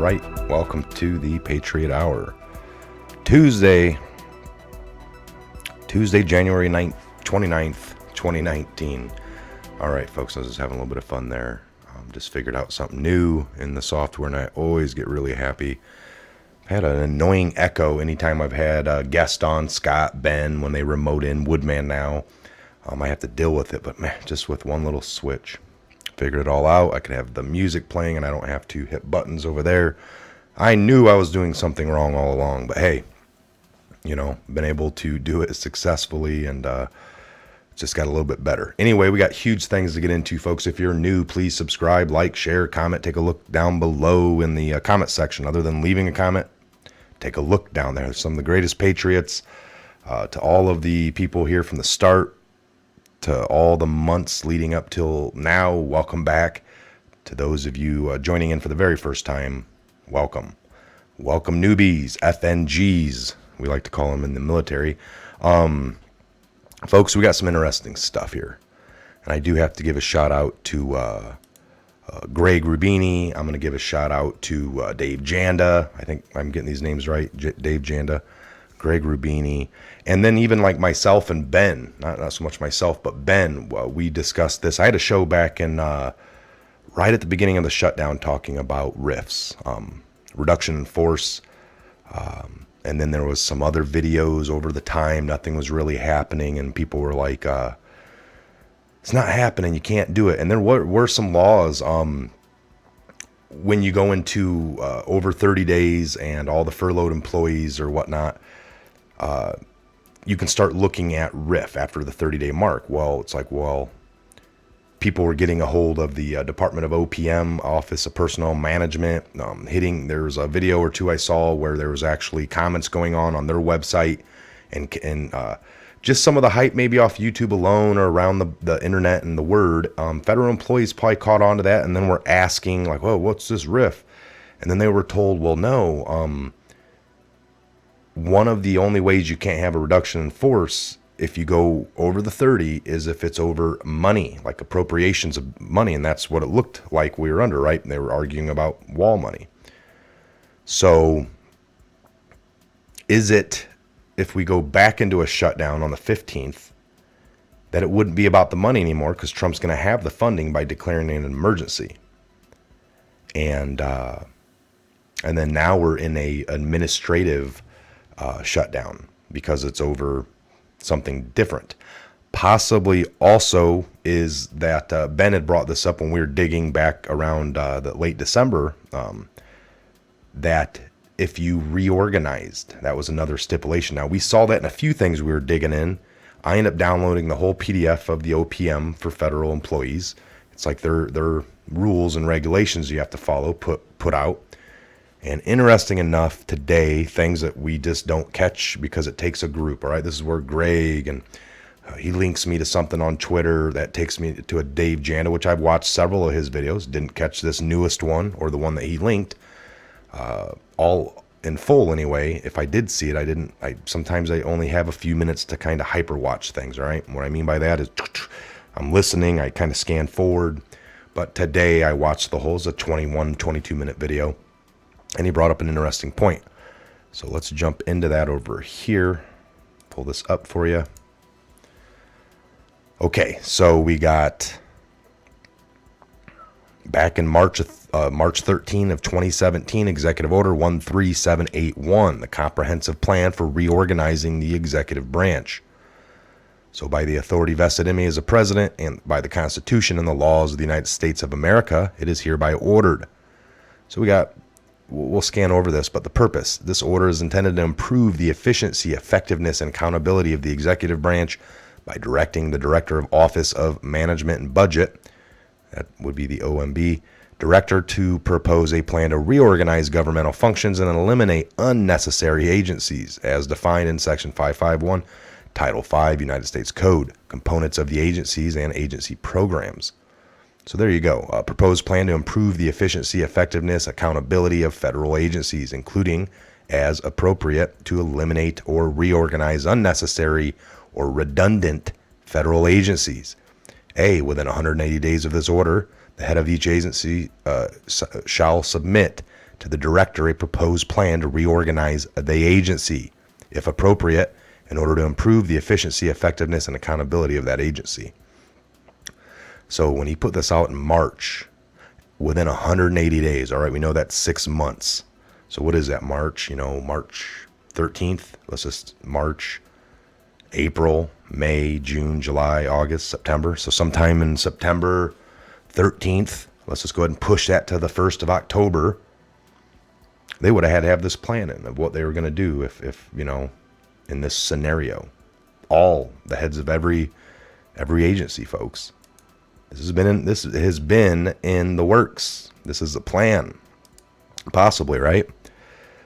right. Welcome to the Patriot Hour. Tuesday, January 29th, 2019. All right, folks, I was just having a little bit of fun there. Just figured out something new in the software, and I always get really happy. I've had an annoying echo anytime I've had a guest on, Scott, Ben, when they remote in, Woodman now. I have to deal with it, but man, just with one little switch. Figured it all out. I could have the music playing, and I don't have to hit buttons over there. I knew I was doing something wrong all along, but hey, been able to do it successfully, and just got a little bit better. Anyway, we got huge things to get into, folks. If you're new, please subscribe, like, share, comment. Take a look down below in the comment section. Other than leaving a comment, take a look down there. Some of the greatest patriots, to all of the people here from the start, to all the months leading up till now, welcome back. To those of you joining in for the very first time, welcome. Welcome newbies, FNGs, we like to call them in the military. Folks, we got some interesting stuff here. And I do have to give a shout out to Greg Rubini. I'm going to give a shout out to Dave Janda. I think I'm getting these names right. Dave Janda, Greg Rubini. And then even like myself and Ben, not so much myself, but Ben, we discussed this. I had a show back in right at the beginning of the shutdown talking about RIFs, reduction in force. And then there was some other videos over the time. Nothing was really happening. And people were like, it's not happening. You can't do it. And there were some laws when you go into over 30 days and all the furloughed employees or whatnot, you can start looking at RIF after the 30-day mark. Well, it's like, people were getting a hold of the Department of OPM, Office of Personnel Management, there was a video or two I saw where there was actually comments going on their website, and just some of the hype maybe off YouTube alone or around the internet and the word. Federal employees probably caught on to that and then were asking like, whoa, what's this RIF? And then they were told, well, no, one of the only ways you can't have a reduction in force if you go over the 30 is if it's over money, like appropriations of money. And that's what it looked like we were under, right? And they were arguing about wall money. So is it, if we go back into a shutdown on the 15th, that it wouldn't be about the money anymore because Trump's going to have the funding by declaring an emergency? And then now we're in a administrative shutdown because it's over something different. Possibly also is that Ben had brought this up when we were digging back around the late December, that if you reorganized, that was another stipulation. Now we saw that in a few things we were digging in. I ended up downloading the whole PDF of the OPM for federal employees. It's like their rules and regulations you have to follow, put out. And interesting enough, today, things that we just don't catch because it takes a group, all right? This is where Greg, and he links me to something on Twitter that takes me to a Dave Janda, which I've watched several of his videos. Didn't catch this newest one or the one that he linked, all in full anyway. If I did see it, sometimes I only have a few minutes to kind of hyper watch things, all right? What I mean by that is I'm listening, I kind of scan forward. But today I watched the whole, it's a 22 minute video. And he brought up an interesting point. So let's jump into that over here. Pull this up for you. Okay, so we got back in March 13 of 2017, Executive Order 13781, the comprehensive plan for reorganizing the executive branch. So by the authority vested in me as a president and by the Constitution and the laws of the United States of America, it is hereby ordered. So we'll scan over this, but the purpose. This order is intended to improve the efficiency, effectiveness, and accountability of the executive branch by directing the Director of Office of Management and Budget, that would be the OMB, director, to propose a plan to reorganize governmental functions and eliminate unnecessary agencies as defined in Section 551, Title 5, United States Code, components of the agencies and agency programs. So there you go. A proposed plan to improve the efficiency, effectiveness, accountability of federal agencies, including, as appropriate, to eliminate or reorganize unnecessary or redundant federal agencies. Within 180 days of this order, the head of each agency shall submit to the director a proposed plan to reorganize the agency, if appropriate, in order to improve the efficiency, effectiveness, and accountability of that agency. So when he put this out in March, within 180 days, all right, we know that's 6 months. So what is that, March? March 13th. Let's just March, April, May, June, July, August, September. So sometime in September 13th, let's just go ahead and push that to the 1st of October. They would have had to have this plan in of what they were going to do if in this scenario. All the heads of every agency, folks. This has been in the works. This is a plan, possibly, right?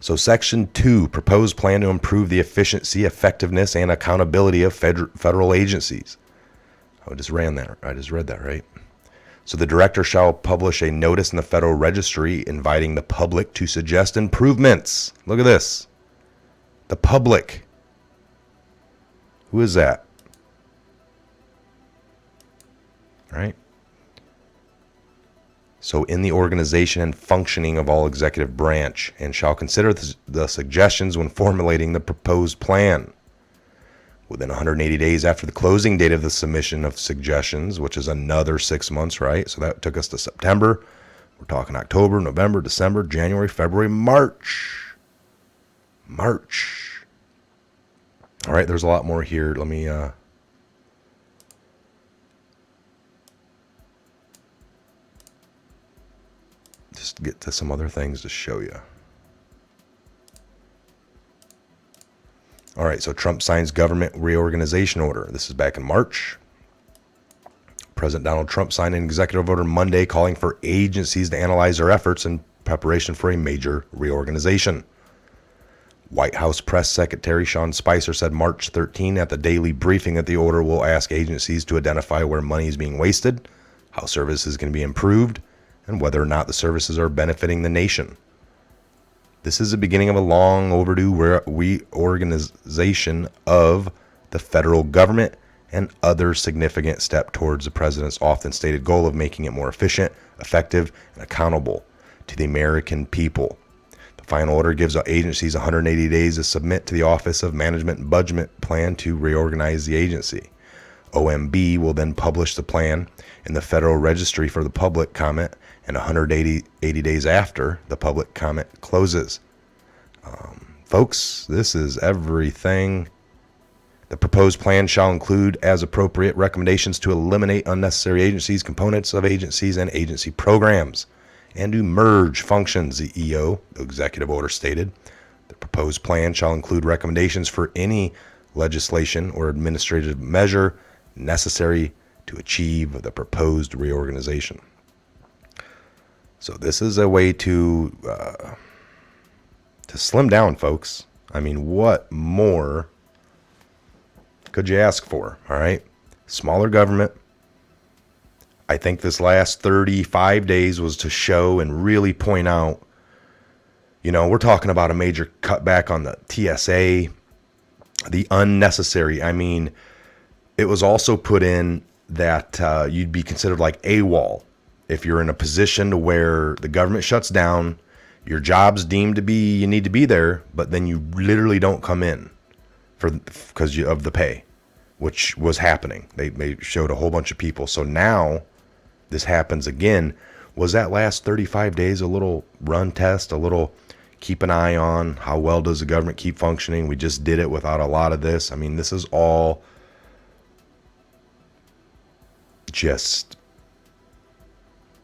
So Section 2, proposed plan to improve the efficiency, effectiveness, and accountability of federal agencies. I just read that, right? So the director shall publish a notice in the Federal Registry inviting the public to suggest improvements. Look at this. The public. Who is that? Right? So in the organization and functioning of all executive branch, and shall consider the suggestions when formulating the proposed plan. Within 180 days after the closing date of the submission of suggestions, which is another 6 months, right? So that took us to September. We're talking October, November, December, January, February, March. All right, there's a lot more here. Let me just get to some other things to show you. All right, so Trump signs government reorganization order. This is back in March. President Donald Trump signed an executive order Monday calling for agencies to analyze their efforts in preparation for a major reorganization. White House Press Secretary Sean Spicer said March 13 at the daily briefing that the order will ask agencies to identify where money is being wasted, how services can be improved, and whether or not the services are benefiting the nation. This is the beginning of a long overdue reorganization of the federal government and other significant step towards the president's often stated goal of making it more efficient, effective, and accountable to the American people. The final order gives agencies 180 days to submit to the Office of Management and Budget plan to reorganize the agency. OMB will then publish the plan in the Federal Registry for the public comment, and 180 days after the public comment closes. Folks, this is everything. The proposed plan shall include, as appropriate, recommendations to eliminate unnecessary agencies, components of agencies, and agency programs, and to merge functions, the executive order stated. The proposed plan shall include recommendations for any legislation or administrative measure necessary to achieve the proposed reorganization. So this is a way to slim down, folks. I mean, what more could you ask for? All right. Smaller government. I think this last 35 days was to show and really point out, we're talking about a major cutback on the TSA, the unnecessary. I mean, it was also put in that you'd be considered like AWOL if you're in a position to where the government shuts down, your job's deemed to be, you need to be there, but then you literally don't come in because of the pay, which was happening. They showed a whole bunch of people. So now this happens again. Was that last 35 days a little run test, a little keep an eye on how well does the government keep functioning? We just did it without a lot of this. I mean, this is all just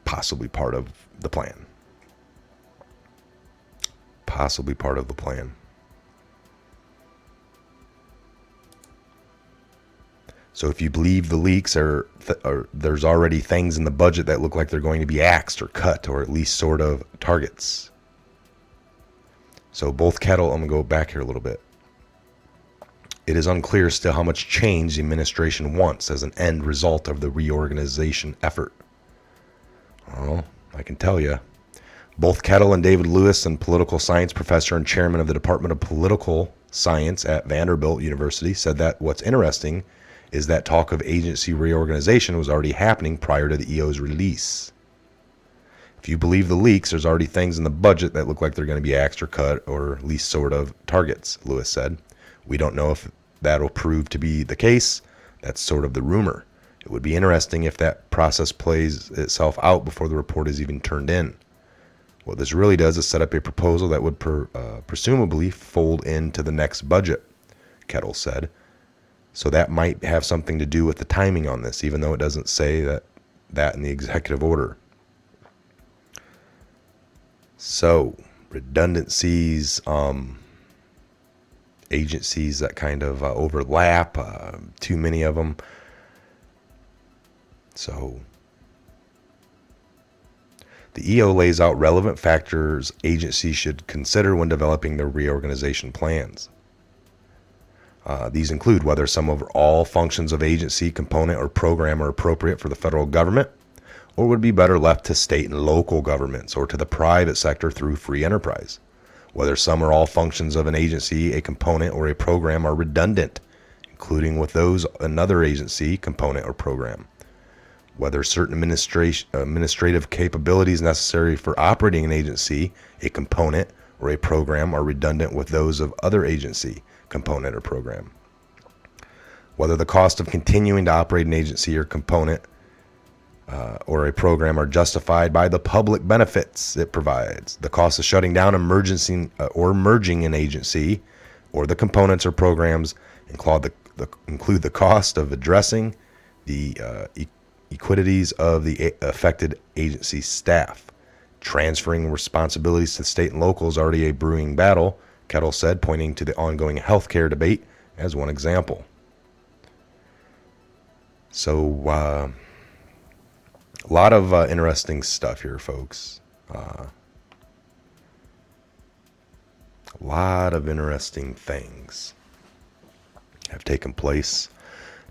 possibly part of the plan. Possibly part of the plan. So if you believe the leaks, or there's already things in the budget that look like they're going to be axed or cut, or at least sort of targets. So both kettle, I'm going to go back here a little bit. It is unclear still how much change the administration wants as an end result of the reorganization effort. Well, I can tell you. Both Kettle and David Lewis, a political science professor and chairman of the Department of Political Science at Vanderbilt University, said that what's interesting is that talk of agency reorganization was already happening prior to the EO's release. If you believe the leaks, there's already things in the budget that look like they're going to be axed or cut or at least sort of targets, Lewis said. We don't know if that'll prove to be the case. That's sort of the rumor. It would be interesting if that process plays itself out before the report is even turned in. What this really does is set up a proposal that would presumably fold into the next budget, Kettle said. So that might have something to do with the timing on this, even though it doesn't say that in the executive order. So, redundancies, agencies that kind of overlap, too many of them. So, the EO lays out relevant factors agencies should consider when developing their reorganization plans. These include whether some or all functions of agency, component, or program are appropriate for the federal government, or would be better left to state and local governments or to the private sector through free enterprise. Whether some or all functions of an agency, a component, or a program are redundant, including with those another agency, component, or program. Whether certain administrative capabilities necessary for operating an agency, a component, or a program are redundant with those of other agency, component, or program. Whether the cost of continuing to operate an agency or component or a program are justified by the public benefits it provides. The cost of shutting down or merging an agency or the components or programs include the cost of addressing the equities of the affected agency staff. Transferring responsibilities to state and local is already a brewing battle, Kettle said, pointing to the ongoing healthcare debate as one example. So, a lot of interesting stuff here, folks. A lot of interesting things have taken place.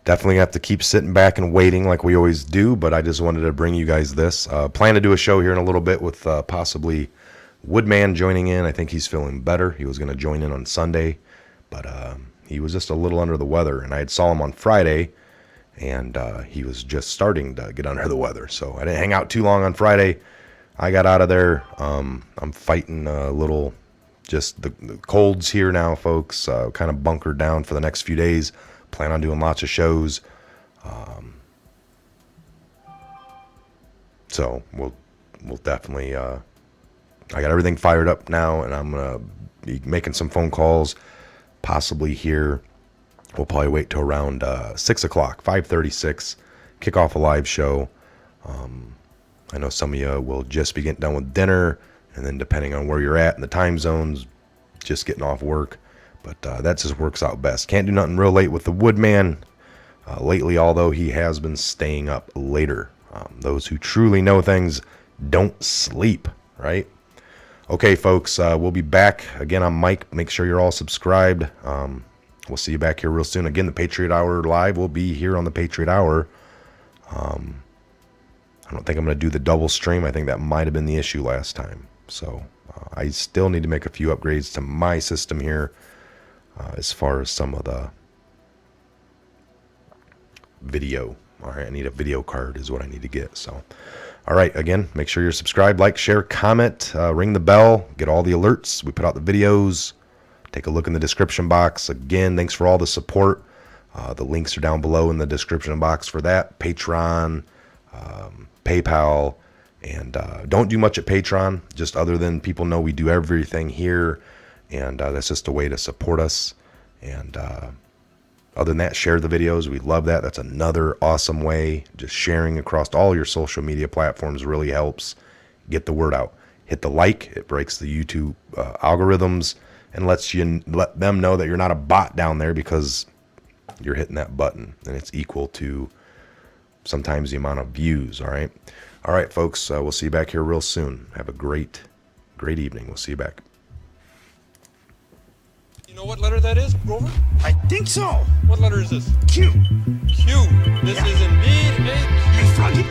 Definitely have to keep sitting back and waiting like we always do, but I just wanted to bring you guys this. Plan to do a show here in a little bit with possibly Woodman joining in. I think he's feeling better. He was going to join in on Sunday, but he was just a little under the weather, and I had saw him on Friday, and he was just starting to get under the weather. So I didn't hang out too long on Friday. I got out of there. I'm fighting a little, just the colds here now, folks. Kind of bunkered down for the next few days. Plan on doing lots of shows. So we'll definitely, I got everything fired up now, and I'm going to be making some phone calls, possibly here. We'll probably wait till around 6 o'clock, 5:36, kick off a live show. I know some of you will just be getting done with dinner, and then depending on where you're at in the time zones, just getting off work. But that just works out best. Can't do nothing real late with the Woodman lately, although he has been staying up later. Those who truly know things don't sleep, right? Okay, folks, we'll be back. Again, I'm Mike. Make sure you're all subscribed. We'll see you back here real soon. Again, the Patriot Hour Live will be here on the Patriot Hour. I don't think I'm going to do the double stream. I think that might have been the issue last time. So I still need to make a few upgrades to my system here as far as some of the video. All right, I need a video card is what I need to get. So, all right, again, make sure you're subscribed, like, share, comment, ring the bell, get all the alerts. We put out the videos. Take a look in the description box. Again, thanks for all the support. The links are down below in the description box for that. Patreon, PayPal, and don't do much at Patreon, just other than people know we do everything here, and that's just a way to support us. And other than that, share the videos. We love that. That's another awesome way. Just sharing across all your social media platforms really helps get the word out. Hit the like. It breaks the YouTube algorithms and let them know that you're not a bot down there because you're hitting that button, and it's equal to sometimes the amount of views. All right, folks, we'll see you back here real soon. Have a great evening. We'll see you back. You know what letter that is, Grover? I think so. What letter is this? Q. Q. This is indeed a Q. Hey, Froggy.